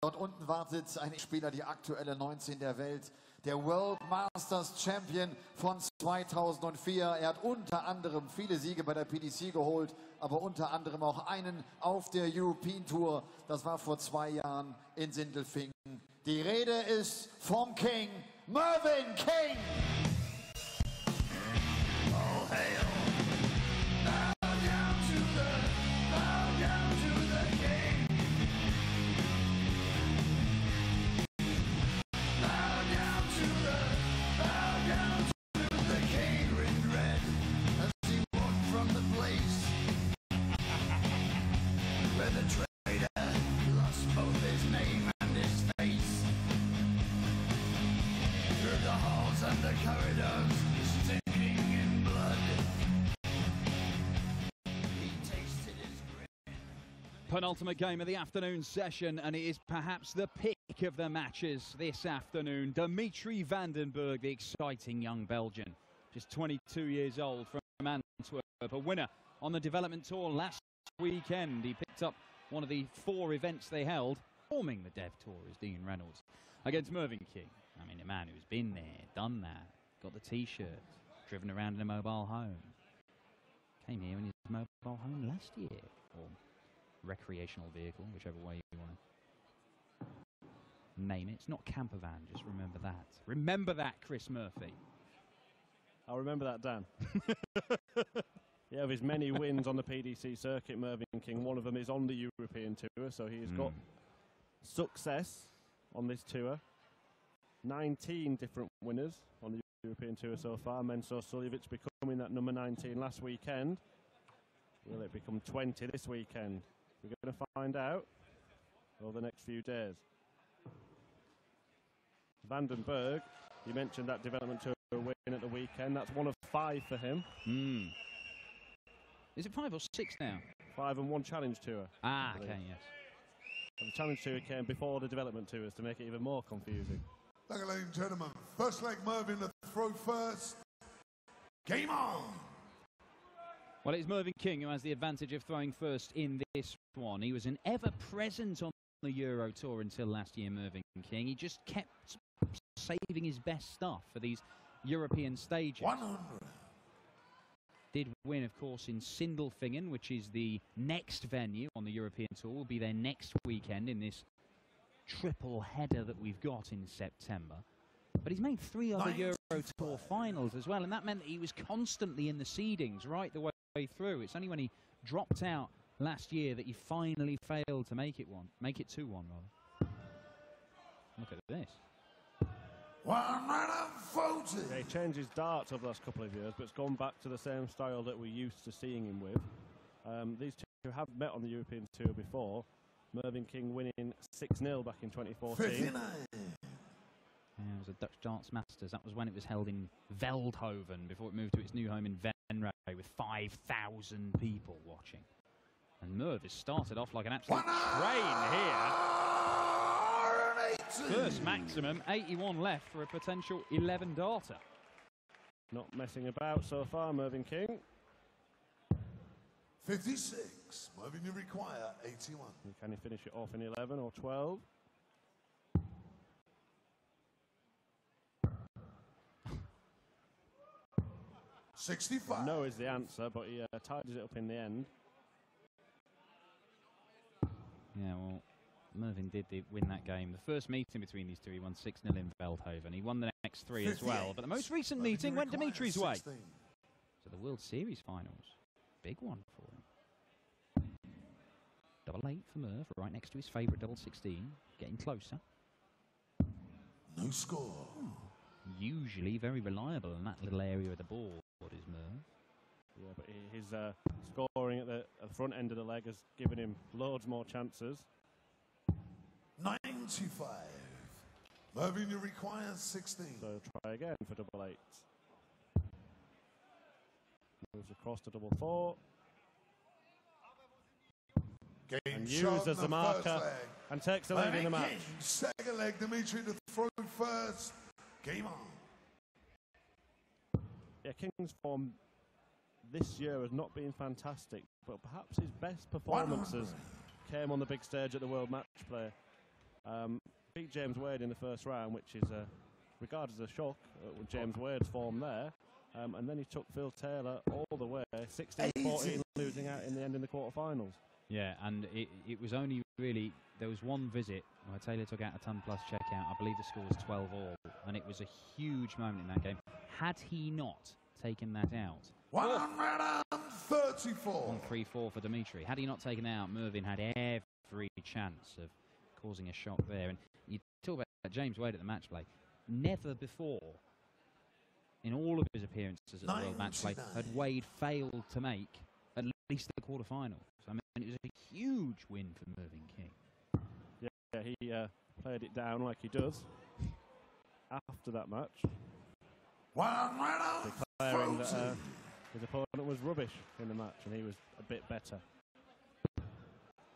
Dort unten wartet ein Spieler, die aktuelle 19 der Welt, der World Masters Champion von 2004. Er hat unter anderem viele Siege bei der PDC geholt, aber unter anderem auch einen auf der European Tour. Das war vor 2 Jahren in Sindelfingen. Die Rede ist vom King, Mervyn King! Oh, hail. Penultimate game of the afternoon session, and it is perhaps the pick of the matches this afternoon. Dimitri van den Bergh, the exciting young Belgian, just 22 years old, from Antwerp, a winner on the development tour last weekend. He picked up one of the 4 events they held, forming the Dev Tour, as Dean Reynolds, against Mervyn King. I mean, a man who's been there, done that, got the T-shirt, driven around in a mobile home. Came here in his mobile home last year, or recreational vehicle, whichever way you want to name it. It's not camper van, just remember that. Remember that, Chris Murphy. I'll remember that, Dan. Yeah, of his many wins on the PDC circuit, Mervyn King, one of them is on the European Tour, so he's got success on this tour. 19 different winners on the European Tour so far. Mensur Suljovic becoming that number 19 last weekend. Will it become 20 this weekend? We're going to find out over the next few days. Van den Bergh, you mentioned that development tour win at the weekend. That's 1 of 5 for him. Is it 5 or 6 now? 5 and 1 challenge tour. Ah, okay, yes. And the challenge tour came before the development tours to make it even more confusing. Ladies and gentlemen, first leg Mervyn to throw first. Game on! Well, it's Mervyn King who has the advantage of throwing first in this one. He was an ever-present on the Euro Tour until last year, Mervyn King. He just kept saving his best stuff for these European stages. 100. Did win, of course, in Sindelfingen, which is the next venue on the European Tour. Will be there next weekend in this triple header that we've got in September. But he's made 3 other Euro Tour finals as well, and that meant that he was constantly in the seedings right the way through. It's only when he dropped out last year that he finally failed to make it 2-1 rather. Look at this. 140. Yeah, he changed his darts over the last couple of years, but it's gone back to the same style that we're used to seeing him with. These two have met on the European Tour before. Mervyn King winning 6-0 back in 2014. 59. Yeah, it was a Dutch Darts Masters. That was when it was held in Veldhoven before it moved to its new home in Venray with 5,000 people watching. And Merv has started off like an absolute train here. First maximum, 81 left for a potential 11 darter. Not messing about so far, Mervyn King. 56. Mervyn, you require 81. And can he finish it off in 11 or 12? $65. No is the answer, but he tidies it up in the end. Yeah, well, Mervyn did win that game. The first meeting between these two, he won 6-0 in Veldhoven. He won the next 3 as well. But the most recent meeting went Dimitri's way. So the World Series finals, big one for him. Double 8 for Merv, right next to his favourite double 16, getting closer. No score. Usually very reliable in that little area of the board is Merv. Yeah, but his scoring at the front end of the leg has given him loads more chances. 95. Mervyn, you require 16. So try again for double 8. Moves across to double 4. Game and used as the marker and takes the lead in the match. Second leg, Dimitri to throw first. Game on. Yeah, King's form this year has not been fantastic, but perhaps his best performances came on the big stage at the World Match Play. Beat James Wade in the first round, which is regarded as a shock with James Wade's form there. And then he took Phil Taylor all the way, 16-14, losing out in the end in the quarterfinals. Yeah, and it was only really, there was one visit where Taylor took out a ton plus checkout. I believe the score was 12 all, and it was a huge moment in that game. Had he not taken that out, 134. 1-3-4 for Dimitri. Had he not taken that out, Mervyn had every chance of causing a shock there. And you talk about James Wade at the match play. Never before, in all of his appearances at the World Match Play, had Wade failed to make at least the quarterfinal. So, I mean, it was a huge win for Mervyn King. Yeah, he played it down like he does after that match, declaring that his opponent was rubbish in the match and he was a bit better.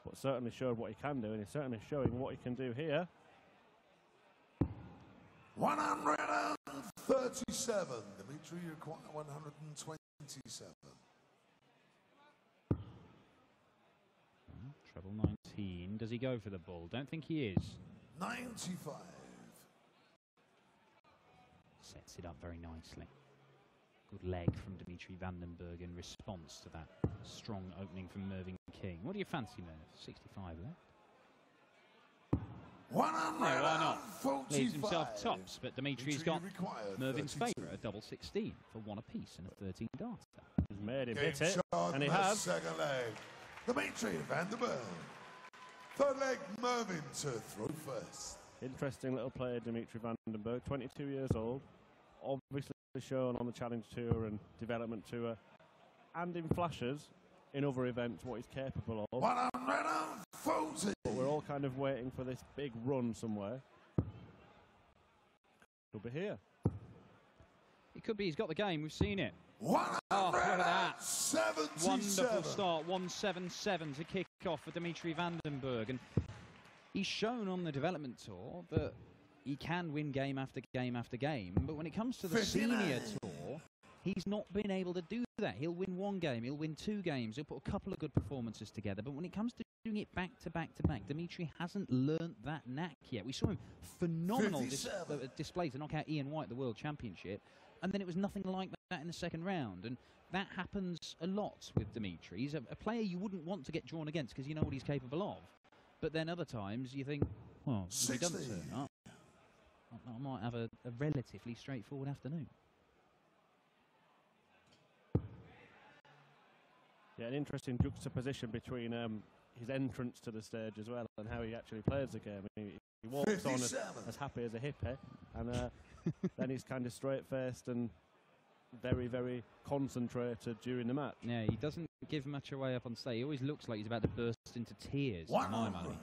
But certainly showed what he can do, and he's certainly showing what he can do here. 137. Dimitri required 127. Treble 19. Does he go for the ball? Don't think he is. 95. Sets it up very nicely. Good leg from Dimitri Vandenberg in response to that strong opening from Mervyn King. What do you fancy, Merv? 65 left. No, why not? Leaves himself tops, but Dimitri's got Mervyn's favourite, a double 16 for one apiece and a 13 darter. He's made him hit it, and he has. Second leg, Dimitri Vandenberg. Third leg, Mervyn to throw first. Interesting little player, Dimitri Vandenberg, 22 years old, obviously shown on the Challenge Tour and Development Tour, and in flashes in other events what he's capable of. 140. But we're all kind of waiting for this big run somewhere. He'll be here. It could be. He's got the game. We've seen it. 177. Wonderful start. 177 to kick off for Dimitri Vandenberg. And he's shown on the Development Tour that he can win game after game after game. But when it comes to the 59. Senior Tour, he's not been able to do that. He'll win one game, he'll win two games, he'll put a couple of good performances together. But when it comes to doing it back to back to back, Dimitri hasn't learnt that knack yet. We saw him phenomenal display to knock out Ian White, the World Championship, and then it was nothing like that in the second round. And that happens a lot with Dimitri. He's a player you wouldn't want to get drawn against because you know what he's capable of. But then other times you think, well, if he doesn't turn up, I might have a relatively straightforward afternoon. Yeah, an interesting juxtaposition between his entrance to the stage as well and how he actually plays the game. He walks on as happy as a hippie, and then he's kind of straight-faced and very, very concentrated during the match. Yeah, he doesn't give much away up on stage. He always looks like he's about to burst into tears, for my money.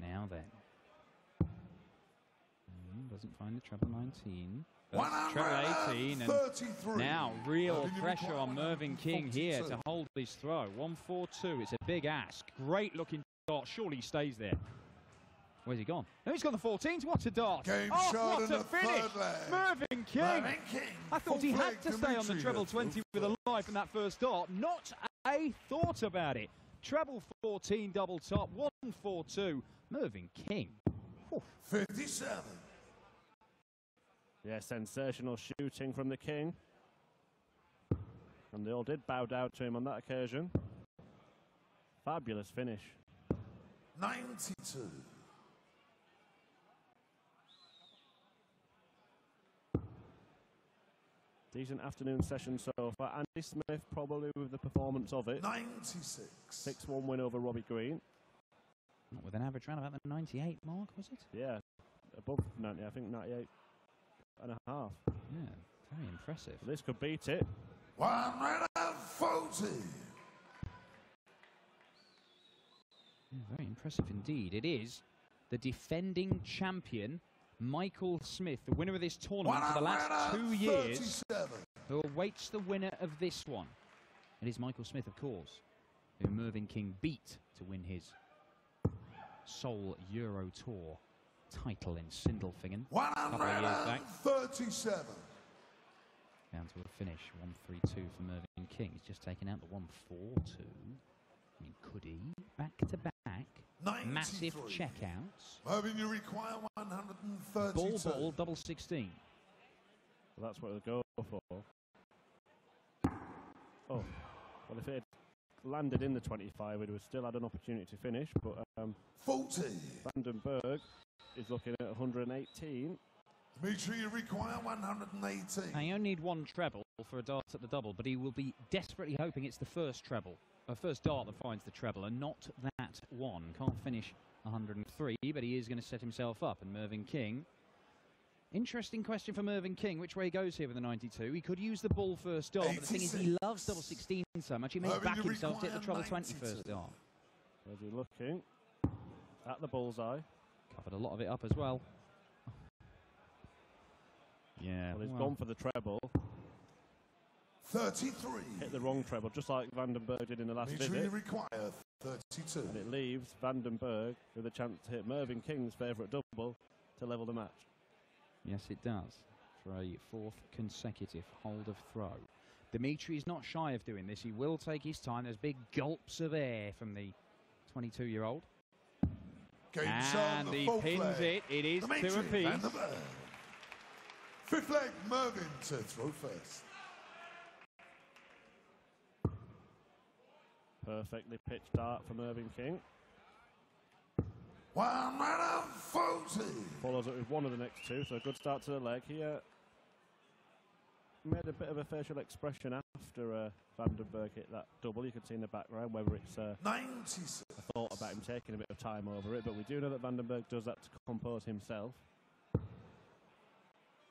Now then. Doesn't find the treble 19. Treble 18, and now real pressure on Mervyn King here to hold his throw. 1-4-2, it's a big ask. Great looking dart, surely he stays there. Where's he gone? No, he's got the 14s. What a dart! What a finish! Mervyn King! I thought he had to stay on the treble 20 with a life in that first dart. Not a thought about it. Treble 14 double top, 1-4-2. Mervyn King. 57. Yeah, sensational shooting from the King. And they all did bow down to him on that occasion. Fabulous finish. 92. Decent afternoon session so far. Andy Smith probably with the performance of it. 96. 6-1 win over Robbie Green. With an average round about the 98 mark, was it? Yeah, above 90, I think 98 and a half. Yeah, very impressive. So this could beat it. 140. Yeah, very impressive indeed. It is the defending champion, Michael Smith, the winner of this tournament for the last 2 years, who awaits the winner of this one. It is Michael Smith, of course, who Mervyn King beat to win his sole Euro Tour title in Sindelfingen. 137. Down to a finish, 1-3-2 for Mervyn King. He's just taken out the 1-4-2. I mean, could he? Back to back. 93. Massive checkouts. Mervyn, you require 132. Ball, double 16. Well, that's what he'll go for. Oh, well, if it had landed in the 25, it would still had an opportunity to finish, but 40. Vandenberg is looking at 118. Dimitri, you require 118. Now, you only need one treble for a dart at the double, but he will be desperately hoping it's the first treble, first dart that finds the treble, and not that one. Can't finish 103, but he is going to set himself up. And Mervyn King, interesting question for Mervyn King, which way he goes here with the 92. He could use the ball first dart, but the thing is he loves double 16 so much, he may back himself to hit the treble 20 first dart. Where's he looking? At the bullseye. Covered a lot of it up as well. Yeah, well, he's gone for the treble. 33. Hit the wrong treble, just like Vandenberg did in the last Dimitri, visit. require 32. And it leaves Vandenberg with a chance to hit Mervyn King's favourite double to level the match. Yes, it does. For a fourth consecutive hold of throw. Dimitri is not shy of doing this. He will take his time. There's big gulps of air from the 22-year-old. And he pins it. It is Dimitri to a piece. Vandenberg. Fifth leg, Mervyn to throw first. Perfectly pitched dart for Mervyn King. 140. Follows it with one of the next two, so a good start to the leg. He made a bit of a facial expression after Vandenberg hit that double. You could see in the background whether it's 96. a thought about him taking a bit of time over it, but we do know that Vandenberg does that to compose himself.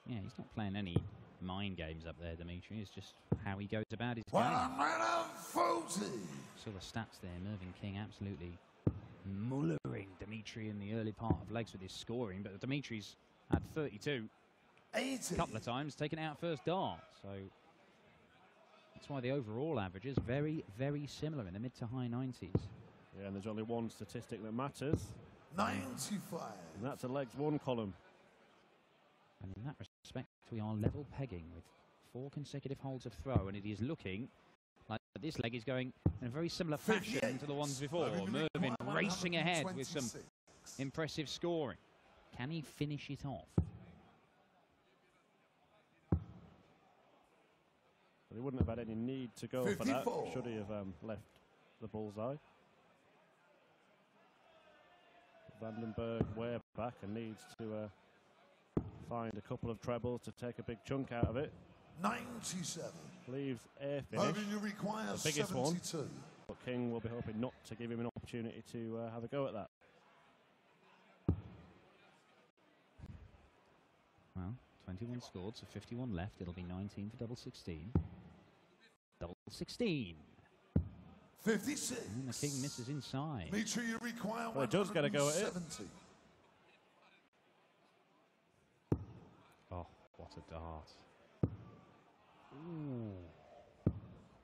Yeah, he's not playing any mind games up there, Dimitri. It's just how he goes about his game. 140. So the stats there, Mervyn King absolutely mullering Dimitri in the early part of legs with his scoring, but Dimitri's had 32 80. a couple of times, taken out first dart. So that's why the overall average is very, very similar in the mid to high 90s. Yeah, and there's only one statistic that matters. 95. And that's a legs one column. And in that respect, we are level pegging with 4 consecutive holds of throw, and it is looking like this leg is going in a very similar fashion to the ones before. Mervyn racing ahead with some impressive scoring. Can he finish it off? But he wouldn't have had any need to go 54. for that, should he have left the bullseye. Vandenberg way back and needs to find a couple of trebles to take a big chunk out of it. 97. Leaves air finish, Mervyn, you require the biggest 72. one. But King will be hoping not to give him an opportunity to have a go at that. Well, 21 scored, so 51 left. It'll be 19 for double 16. Double 16. 56. And the King misses inside. Dimitri, you require Well, it does get a go at it. 170. Oh, what a dart. Ooh.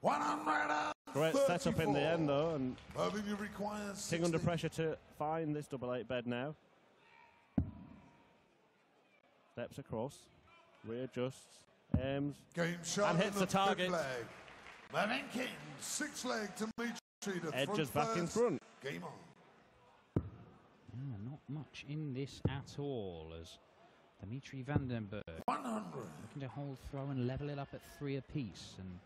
134. Great setup in the end, though, and Mervyn, you require 60. King under pressure to find this double 8 bed now. Steps across, readjusts, aims, Game shot and hits in the target. fifth leg. Mervyn King, 6 leg to Dimitri to Edges throw back in first. front. Game on. Not much in this at all, as Dimitri Vandenberg 100. looking to hold throw and level it up at 3 apiece and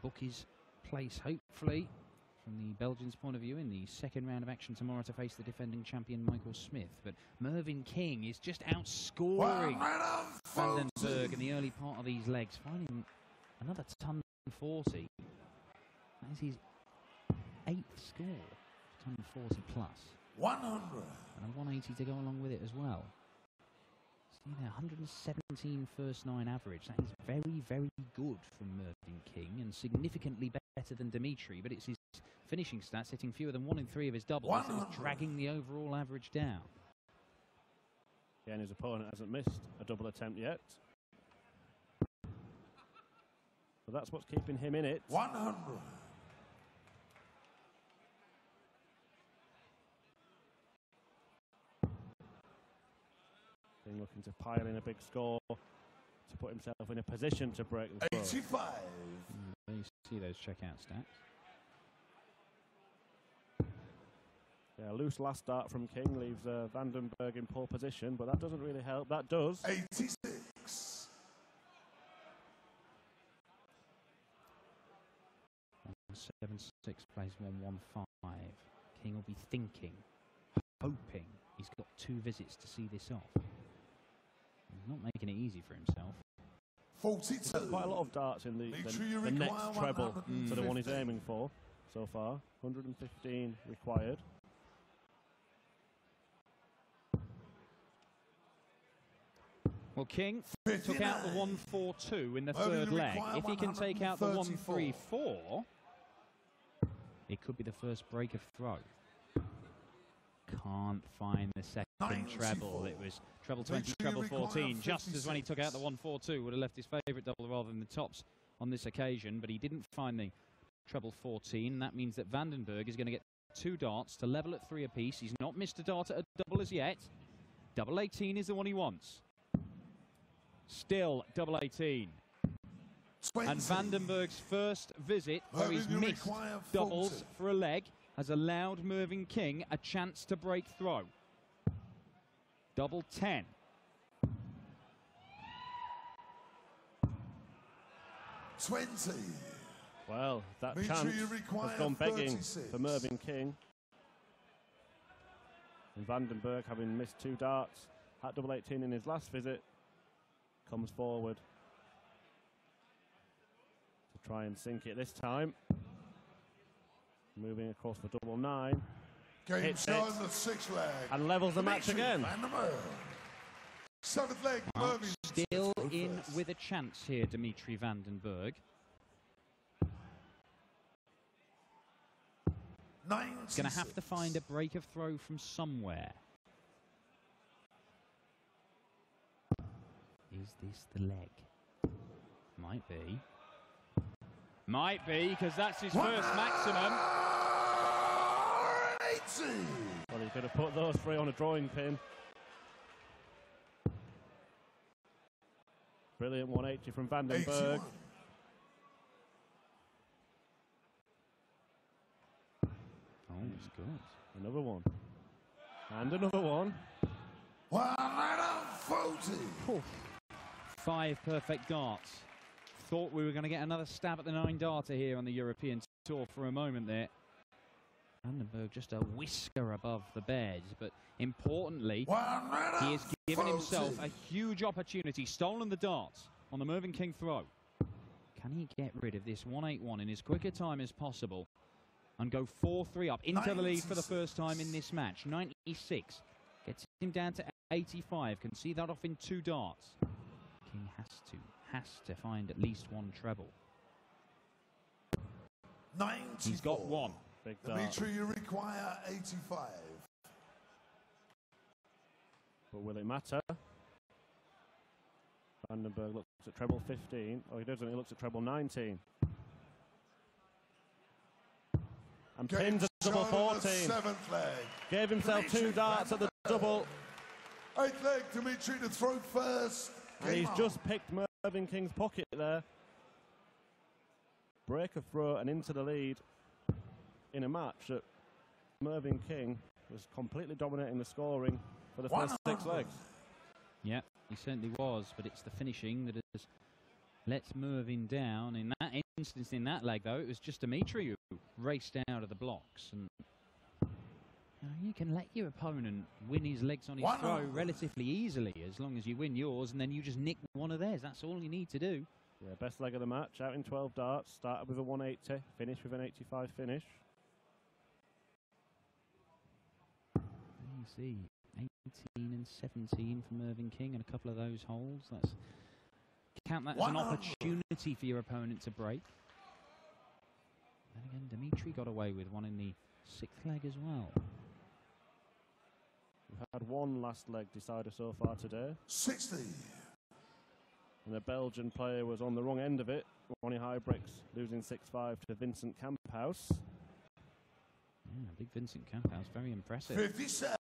book his place, hopefully, from the Belgians' point of view, in the second round of action tomorrow to face the defending champion Michael Smith. But Mervyn King is just outscoring Vandenberg in the early part of these legs, finding another ton 40. That is his 8th score, ton 40 plus. 100. And a 180 to go along with it as well. See there, 117 first 9 average. That is very, very good from Mervyn King and significantly better than Dimitri, but it's his finishing stats, hitting fewer than 1 in 3 of his doubles, that is dragging the overall average down. Yeah, and his opponent hasn't missed a double attempt yet. So that's what's keeping him in it. 100. King looking to pile in a big score to put himself in a position to break the throw. 85. There you see those checkout stats. Yeah, loose last start from King leaves Vandenberg in poor position, but that doesn't really help. That does. 86. 1-7-6 plays 1-1-5. King will be thinking, hoping he's got 2 visits to see this off. He's not making it easy for himself. 42. Quite a lot of darts in the next treble to the one he's aiming for so far. 115 required. Well, King took out the 1-4-2 in the third leg. If he can take out the 1-3-4, it could be the first break of throw. Can't find the second treble. It was treble 20, treble 14, just as when he took out the 1-4-2, would have left his favourite double rather than the tops on this occasion, but he didn't find the treble 14. That means that Vandenberg is going to get 2 darts to level at 3 apiece. He's not missed a dart at a double as yet. Double 18 is the one he wants. Still double 18. 20. And Vandenberg's first visit, where he's missed doubles for a leg, has allowed Mervyn King a chance to break throw. Double 10. 20. Well, that chance has gone begging for Mervyn King. And Vandenberg, having missed 2 darts at double 18 in his last visit, comes forward to try and sink it this time. Moving across for double 9. Game showing the 6th leg. And levels the match again. 7th leg, Mervyn. Still in with a chance here, Dimitri Vandenberg. 96. Going to have to find a break of throw from somewhere. Is this the leg? Might be. Might be, because that's his first maximum. 80. Well, he could have put those 3 on a drawing pin. Brilliant 180 from Vandenberg. 81. Oh, it's good. Another one. And another one. 140. 5 perfect darts. Thought we were going to get another stab at the 9-darter here on the European Tour for a moment there. Vandenberg just a whisker above the bed, but importantly, he has given himself a huge opportunity, stolen the darts on the Mervyn King throw. Can he get rid of this 181 in as quick a time as possible and go 4-3 up into the lead for the first time in this match? 96 gets him down to 85, can see that off in 2 darts. King has to find at least 1 treble. 94. He's got 1. Big dart. Dimitri, you require 85. But will it matter? Vandenberg looks at treble 15. Oh, he doesn't. He looks at treble 19. And pins at double 14. 7th leg. Gave himself Dimitri 2 darts at the double. 8th leg, Dimitri to throw first. And he's just picked Mervyn King's pocket there. Break a throw and into the lead in a match that Mervyn King was completely dominating the scoring for the first 6 legs. Yeah, he certainly was, but it's the finishing that has let Mervyn down. In that instance, in that leg, though, it was just Dimitri who raced out of the blocks. And you can let your opponent win his legs on his throw relatively easily, as long as you win yours, and then you just nick one of theirs. That's all you need to do. Yeah, best leg of the match, out in 12 darts, started with a 180, finished with an 85 finish. You see, 18 and 17 for Mervyn King, and a couple of those holes. That's count that as an opportunity for your opponent to break. Then again, Dimitri got away with one in the 6th leg as well. We've had 1 last leg decider so far today. 60. And the Belgian player was on the wrong end of it. Ronnie Huybrechts losing 6-5 to Vincent Kamphuis. Yeah, big Vincent Kamphuis, very impressive. 57.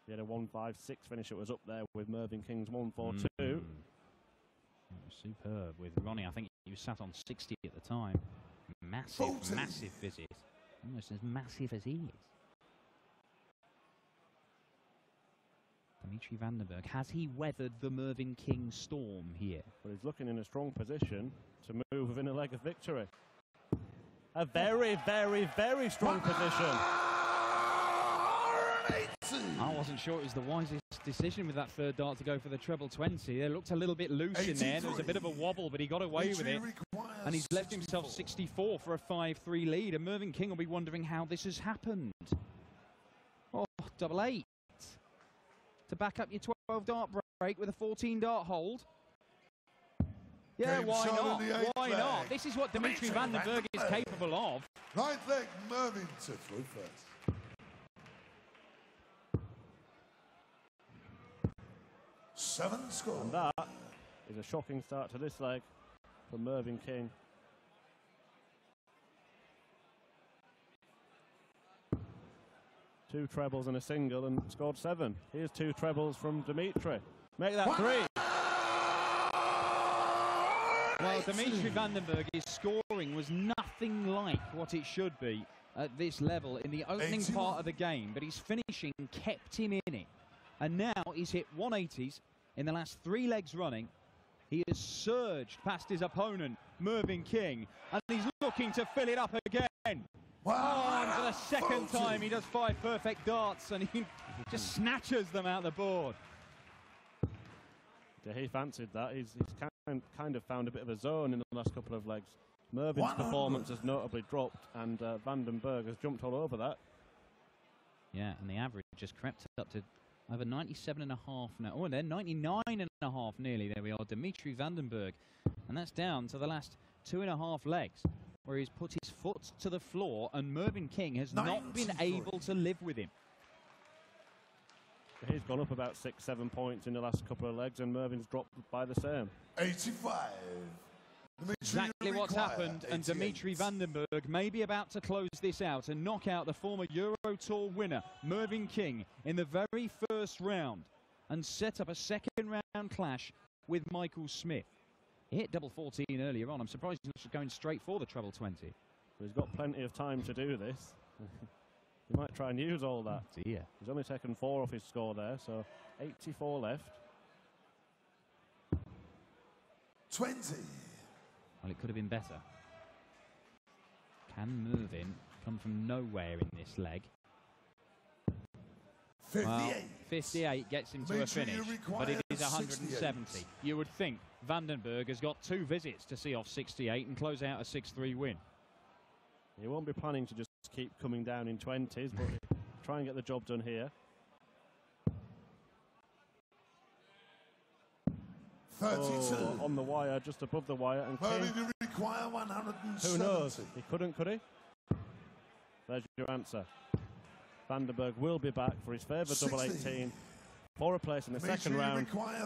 He had a 1.56 finish. It was up there with Mervyn King's 1.42. Superb with Ronnie. I think he was sat on 60 at the time. Massive, massive visit. Almost as massive as he is. Dimitri Van den Bergh, has he weathered the Mervyn King storm here? But he's looking in a strong position to move within a leg of victory. A very, very, very strong position. I wasn't sure it was the wisest decision with that third dart to go for the treble 20. It looked a little bit loose in there. There was a bit of a wobble, but he got away with it. And he's left himself 64 for a 5-3 lead. And Mervyn King will be wondering how this has happened. Oh, double 8. To back up your 12 dart break with a 14 dart hold. Yeah, why not? Why not? This is what Dimitri Van den Bergh is capable of. Right leg, Mervyn to throw first. Seven score. And that is a shocking start to this leg for Mervyn King. Two trebles and a single and scored 7. Here's 2 trebles from Dimitri. Make that 3. Well, Dimitri Van den Bergh's scoring was nothing like what it should be at this level in the opening part of the game, but his finishing kept him in it. And now he's hit 180s in the last 3 legs running. He has surged past his opponent, Mervyn King, and he's looking to fill it up again. Wow. And for the second time, he does 5 perfect darts, and he just snatches them out the board. Yeah, he fancied that. He's kind of found a bit of a zone in the last couple of legs. Mervyn's performance has notably dropped, and Van den Bergh has jumped all over that. Yeah, and the average just crept up to over 97.5 now. Oh, and then 99.5 nearly. There we are, Dimitri Van den Bergh. And that's down to the last 2.5 legs, where he's put his foot to the floor, and Mervyn King has not been able to live with him. He's gone up about 6-7 points in the last couple of legs, and Mervyn's dropped by the same. 85. Exactly what's happened, and Dimitri Van den Bergh may be about to close this out and knock out the former Euro Tour winner, Mervyn King, in the very first round, and set up a second round clash with Michael Smith. He hit double 14 earlier on. I'm surprised he's not going straight for the treble 20. But he's got plenty of time to do this. He might try and use all that. Oh dear. He's only taken 4 off his score there, so 84 left. 20. Well, it could have been better. Can Mervyn come from nowhere in this leg? 58. Well, 58 gets him to a finish, but it is 170. You would think Van den Bergh has got 2 visits to see off 68 and close out a 6-3 win. He won't be planning to just keep coming down in 20s, but try and get the job done here. 32. Oh, on the wire, just above the wire, and Mervyn to require 170. who knows? He couldn't, could he? There's your answer. Van den Bergh will be back for his favourite double 18 for a place in the second round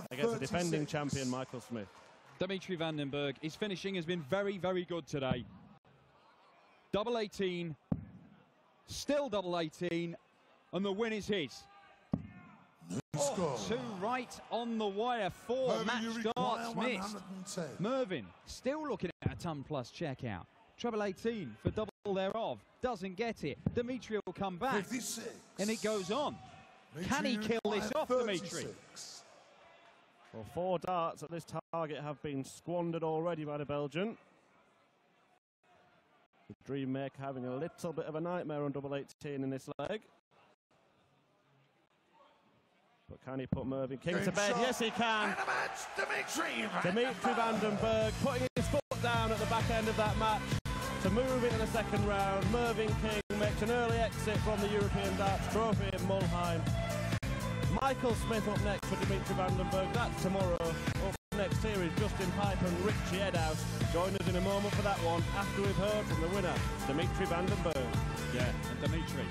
against the defending champion Michael Smith. Dimitri Van den Bergh, his finishing has been very, very good today. Double 18, still double 18, and the win is his. Oh, 2 right on the wire, 4 match darts missed. Mervyn still looking at a ton plus checkout. Treble 18 for double thereof, doesn't get it. Dimitri will come back, 56. and it goes on. Can he kill this off, Dimitri? Well, 4 darts at this target have been squandered already by the Belgian. The Dreammaker having a little bit of a nightmare on double 18 in this leg. But can he put Mervyn King to bed? Yes, he can. Dimitri Van den Bergh putting his foot down at the back end of that match to move into the second round. Mervyn King makes an early exit from the European Darts Trophy in Mulheim. Michael Smith up next for Dimitri Van den Bergh. That's tomorrow. Up next here is Justin Pipe and Richie Edhouse. Join us in a moment for that one after we've heard from the winner, Dimitri Van den Bergh. Yeah, and Dimitri,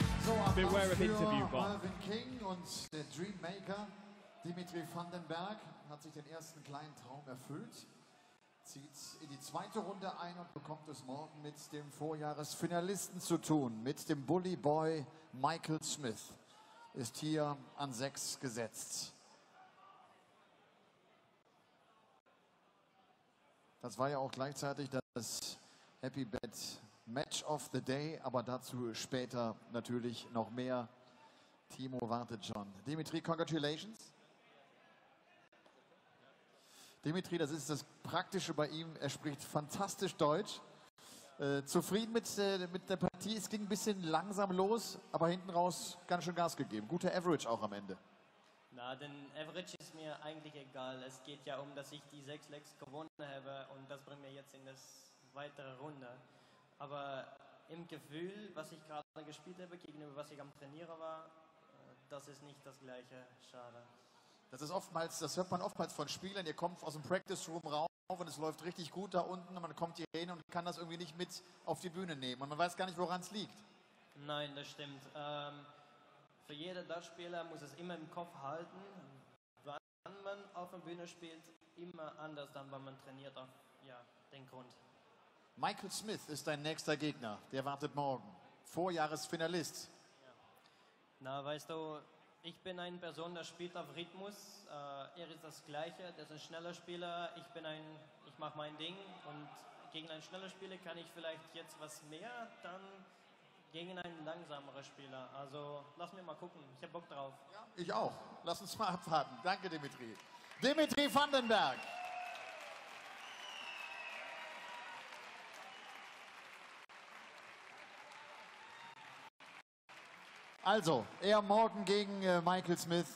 beware of interview Bob. Mervyn King und der Dreammaker Dimitri Van den Bergh hat sich den ersten kleinen Traum erfüllt. Zieht in die zweite Runde ein und bekommt es morgen mit dem Vorjahresfinalisten zu tun, mit dem Bully Boy Michael Smith. ist hier an 6 gesetzt. Das war ja auch gleichzeitig das Happy Bed Match of the Day, aber dazu später natürlich noch mehr. Timo wartet schon. Dimitri, congratulations. Dimitri, das ist das Praktische bei ihm. Er spricht fantastisch Deutsch. Zufrieden mit der Partie. Es ging ein bisschen langsam los, aber hinten raus ganz schön Gas gegeben. Guter Average auch am Ende. Na, den Average ist mir eigentlich egal. Es geht ja um, dass ich die 6 Legs gewonnen habe und das bringt mir jetzt in das weitere Runde. Aber im Gefühl, was ich gerade gespielt habe, gegenüber was ich am Trainieren war, das ist nicht das Gleiche. Schade. Das ist oftmals, das hört man oftmals von Spielern. Ihr kommt aus dem Practice Room raus und es läuft richtig gut da unten und man kommt hier hin und kann das irgendwie nicht mit auf die Bühne nehmen und man weiß gar nicht, woran es liegt. Nein, das stimmt. Für jeden Dartspieler muss es immer im Kopf halten, wann man auf der Bühne spielt, immer anders, dann wenn man trainiert auf den Grund. Michael Smith ist dein nächster Gegner, der wartet morgen. Vorjahresfinalist. Ja. Na, weißt du, ich bin eine Person, der spielt auf Rhythmus. Er ist das Gleiche, der ist ein schneller Spieler. Ich mache mein Ding und gegen einen schneller Spieler kann ich vielleicht jetzt was mehr, dann gegen einen langsameren Spieler. Also lass mir mal gucken, ich habe Bock drauf. Ja, ich auch. Lass uns mal abwarten. Danke, Dimitri. Dimitri Vandenbergh. Also, er morgen gegen Michael Smith.